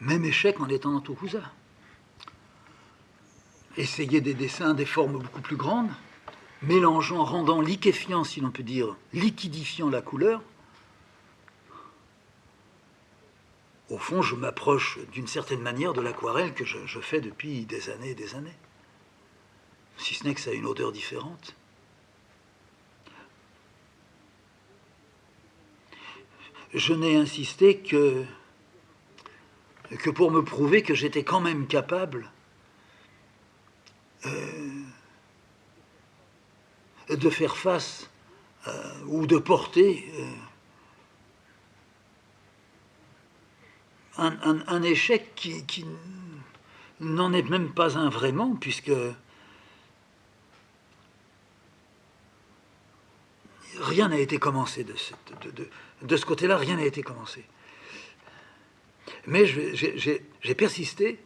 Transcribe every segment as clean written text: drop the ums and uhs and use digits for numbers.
Même échec en étant dans Tokusa. Essayer des dessins des formes beaucoup plus grandes, mélangeant, rendant liquéfiant, si l'on peut dire, liquidifiant la couleur. Au fond, je m'approche d'une certaine manière de l'aquarelle que je fais depuis des années et des années. Si ce n'est que ça a une odeur différente. Je n'ai insisté que pour me prouver que j'étais quand même capable de faire face ou de porter un échec qui n'en est même pas un vraiment, puisque rien n'a été commencé de ce côté-là, rien n'a été commencé. Mais j'ai persisté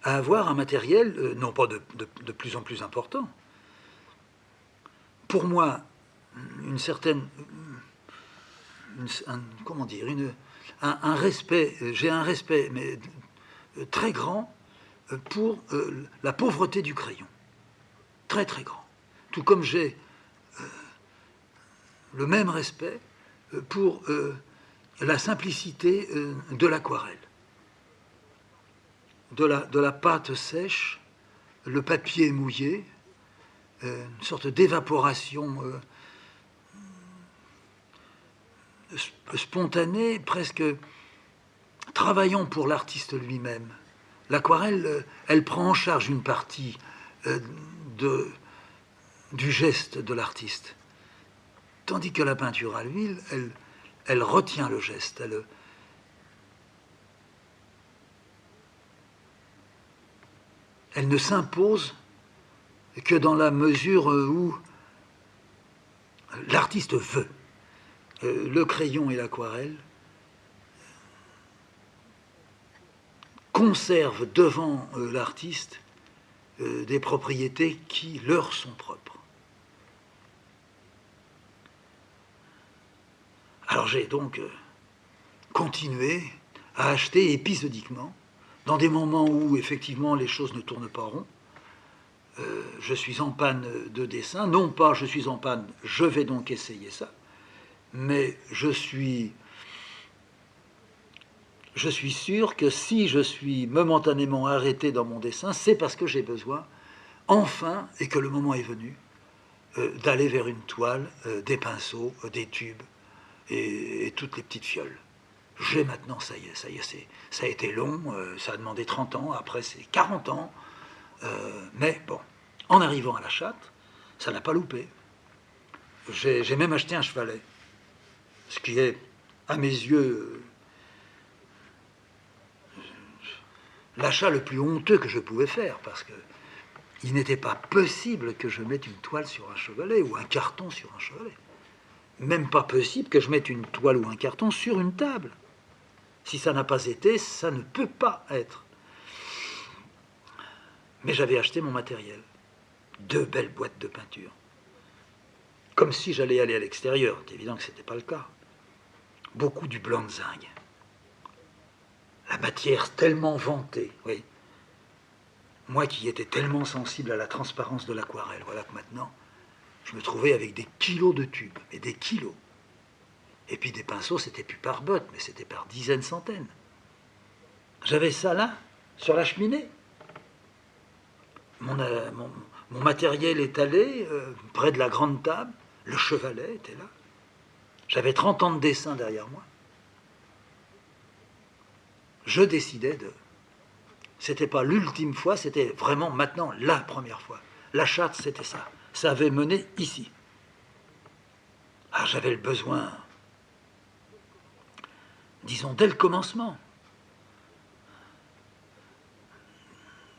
à avoir un matériel, non pas de plus en plus important. Pour moi, une certaine... comment dire, un respect, j'ai un respect mais très grand pour la pauvreté du crayon. Très très grand. Tout comme j'ai le même respect pour la simplicité de l'aquarelle. De la pâte sèche, le papier mouillé, une sorte d'évaporation spontanée, presque travaillant pour l'artiste lui-même. L'aquarelle, elle prend en charge une partie du geste de l'artiste, tandis que la peinture à l'huile, elle retient le geste, elle ne s'impose que dans la mesure où l'artiste veut. Le crayon et l'aquarelle conservent devant l'artiste des propriétés qui leur sont propres. Alors j'ai donc continué à acheter épisodiquement, dans des moments où effectivement les choses ne tournent pas rond. Je suis en panne de dessin, non pas je suis en panne, je vais donc essayer ça, mais je suis sûr que si je suis momentanément arrêté dans mon dessin, c'est parce que j'ai besoin, enfin, et que le moment est venu, d'aller vers une toile, des pinceaux, des tubes et toutes les petites fioles. J'ai maintenant, ça y est, ça a été long, ça a demandé 30 ans, après c'est 40 ans, mais bon, en arrivant à la chatte, ça n'a pas loupé. J'ai même acheté un chevalet, ce qui est, à mes yeux, l'achat le plus honteux que je pouvais faire, parce que il n'était pas possible que je mette une toile sur un chevalet ou un carton sur un chevalet. Même pas possible que je mette une toile ou un carton sur une table. Si ça n'a pas été, ça ne peut pas être. Mais j'avais acheté mon matériel. 2 belles boîtes de peinture. Comme si j'allais aller à l'extérieur. C'est évident que ce n'était pas le cas. Beaucoup du blanc de zinc. La matière tellement vantée, oui. Moi qui étais tellement sensible à la transparence de l'aquarelle, voilà que maintenant, je me trouvais avec des kilos de tubes, mais des kilos. Et puis des pinceaux, c'était plus par botte, mais c'était par dizaines, centaines. J'avais ça là, sur la cheminée. Mon matériel étalé, près de la grande table, le chevalet était là. J'avais 30 ans de dessin derrière moi. Je décidais de... C'était pas l'ultime fois, c'était vraiment maintenant la première fois. La chatte, c'était ça. Ça avait mené ici. Ah, j'avais le besoin, disons, dès le commencement,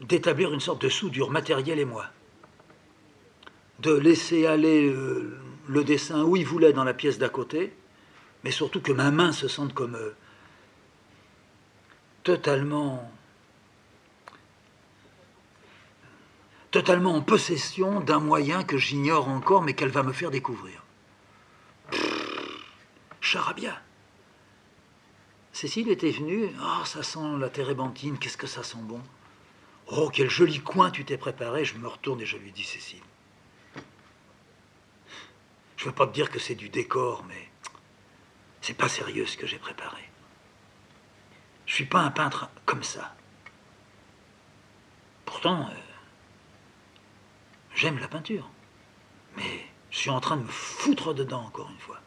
d'établir une sorte de soudure matérielle et moi. De laisser aller le dessin où il voulait dans la pièce d'à côté, mais surtout que ma main se sente comme totalement en possession d'un moyen que j'ignore encore, mais qu'elle va me faire découvrir. Charabia. Cécile était venue. Oh, ça sent la térébenthine, qu'est-ce que ça sent bon. Oh, quel joli coin tu t'es préparé. Je me retourne et je lui dis, Cécile, je ne veux pas te dire que c'est du décor, mais c'est pas sérieux ce que j'ai préparé. Je suis pas un peintre comme ça. Pourtant, j'aime la peinture. Mais je suis en train de me foutre dedans encore une fois.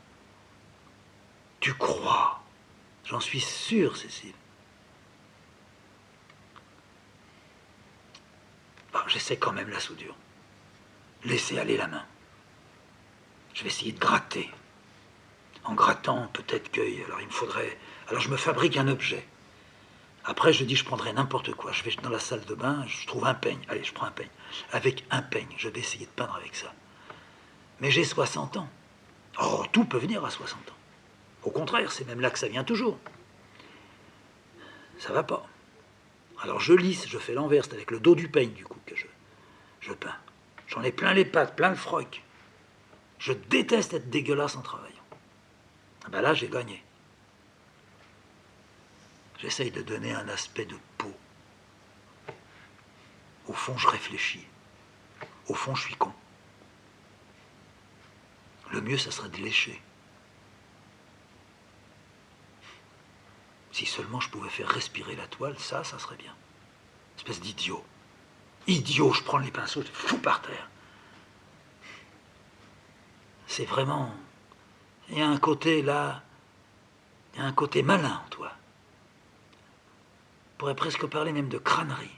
Tu crois? J'en suis sûr, Cécile. Bon, j'essaie quand même la soudure. Laissez aller la main. Je vais essayer de gratter. En grattant, peut-être que... Alors il me faudrait... Alors je me fabrique un objet. Après, je dis, je prendrai n'importe quoi. Je vais dans la salle de bain, je trouve un peigne. Allez, je prends un peigne. Avec un peigne, je vais essayer de peindre avec ça. Mais j'ai 60 ans. Oh, tout peut venir à 60 ans. Au contraire, c'est même là que ça vient toujours. Ça va pas. Alors je lisse, je fais l'envers, c'est avec le dos du peigne, du coup, que je peins. J'en ai plein les pattes, plein le froc. Je déteste être dégueulasse en travaillant. Ah ben là, j'ai gagné. J'essaye de donner un aspect de peau. Au fond, je réfléchis. Au fond, je suis con. Le mieux, ça serait de lécher. Si seulement je pouvais faire respirer la toile, ça serait bien. Espèce d'idiot. Idiot, je prends les pinceaux, je les fous par terre. C'est vraiment... Il y a un côté là... Il y a un côté malin en toi. On pourrait presque parler même de crânerie.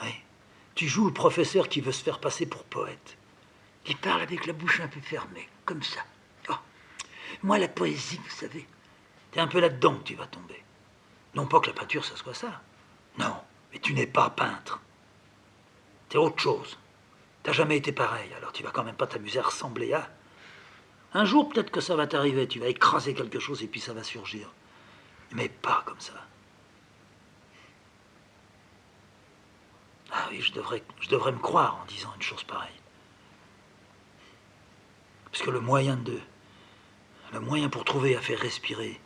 Oui. Tu joues le professeur qui veut se faire passer pour poète. Il parle avec la bouche un peu fermée, comme ça. Oh. Moi, la poésie, vous savez, t'es un peu là-dedans que tu vas tomber. Non pas que la peinture, ça soit ça. Non, mais tu n'es pas peintre. T'es autre chose. T'as jamais été pareil, alors tu vas quand même pas t'amuser à ressembler à... Un jour, peut-être que ça va t'arriver, tu vas écraser quelque chose et puis ça va surgir. Mais pas comme ça. Ah oui, je devrais me croire en disant une chose pareille. Parce que le moyen pour trouver à faire respirer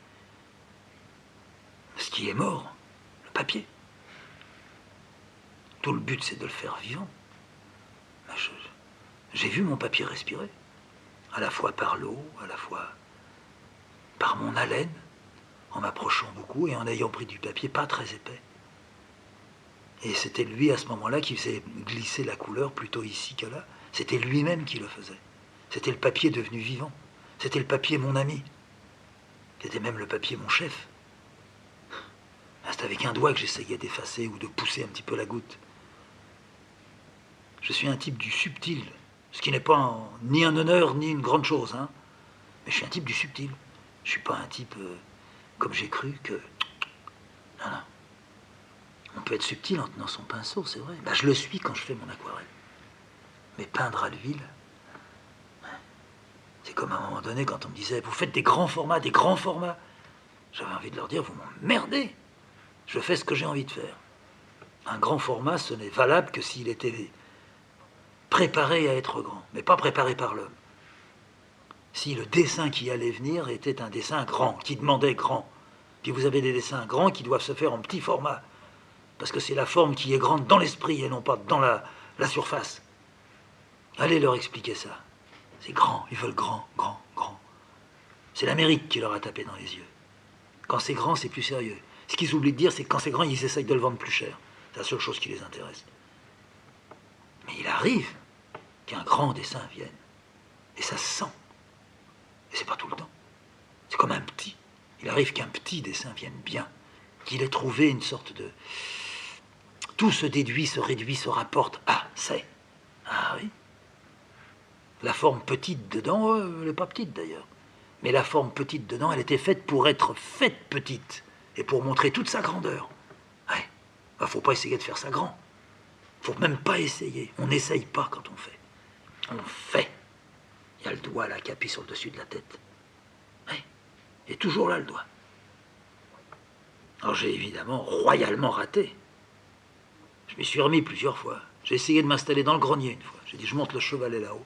ce qui est mort, le papier, tout le but c'est de le faire vivant. J'ai vu mon papier respirer, à la fois par l'eau, à la fois par mon haleine, en m'approchant beaucoup et en ayant pris du papier pas très épais. Et c'était lui à ce moment-là qui faisait glisser la couleur plutôt ici que là. C'était lui-même qui le faisait. C'était le papier devenu vivant. C'était le papier mon ami. C'était même le papier mon chef. C'est avec un doigt que j'essayais d'effacer ou de pousser un petit peu la goutte. Je suis un type du subtil, ce qui n'est pas ni un honneur ni une grande chose, hein. Mais je suis un type du subtil. Je suis pas un type comme j'ai cru que... Non, non. On peut être subtil en tenant son pinceau, c'est vrai. Ben, je le suis quand je fais mon aquarelle. Mais peindre à l'huile, c'est comme à un moment donné quand on me disait « Vous faites des grands formats, des grands formats ». J'avais envie de leur dire « Vous m'emmerdez. Je fais ce que j'ai envie de faire. » Un grand format, ce n'est valable que s'il était préparé à être grand, mais pas préparé par l'homme. Si le dessin qui allait venir était un dessin grand, qui demandait grand, puis vous avez des dessins grands qui doivent se faire en petit format, parce que c'est la forme qui est grande dans l'esprit et non pas dans la surface. Allez leur expliquer ça. C'est grand, ils veulent grand, grand, grand. C'est l'Amérique qui leur a tapé dans les yeux. Quand c'est grand, c'est plus sérieux. Ce qu'ils oublient de dire, c'est que quand c'est grand, ils essayent de le vendre plus cher. C'est la seule chose qui les intéresse. Mais il arrive qu'un grand dessin vienne. Et ça se sent. Et c'est pas tout le temps. C'est comme un petit. Il arrive qu'un petit dessin vienne bien. Qu'il ait trouvé une sorte de... Tout se déduit, se réduit, se rapporte. Ah, c'est. Ah oui. La forme petite dedans, elle n'est pas petite d'ailleurs. Mais la forme petite dedans, elle était faite pour être faite petite. Et pour montrer toute sa grandeur. Ouais. Bah, faut pas essayer de faire ça grand. Faut même pas essayer. On n'essaye pas quand on fait. On fait. Il y a le doigt là qui appuie sur le dessus de la tête. Ouais. Et toujours là le doigt. Alors j'ai évidemment royalement raté. Je m'y suis remis plusieurs fois. J'ai essayé de m'installer dans le grenier une fois. J'ai dit je monte le chevalet là-haut.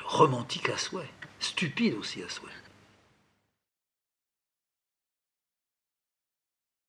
Romantique à souhait. Stupide aussi à souhait.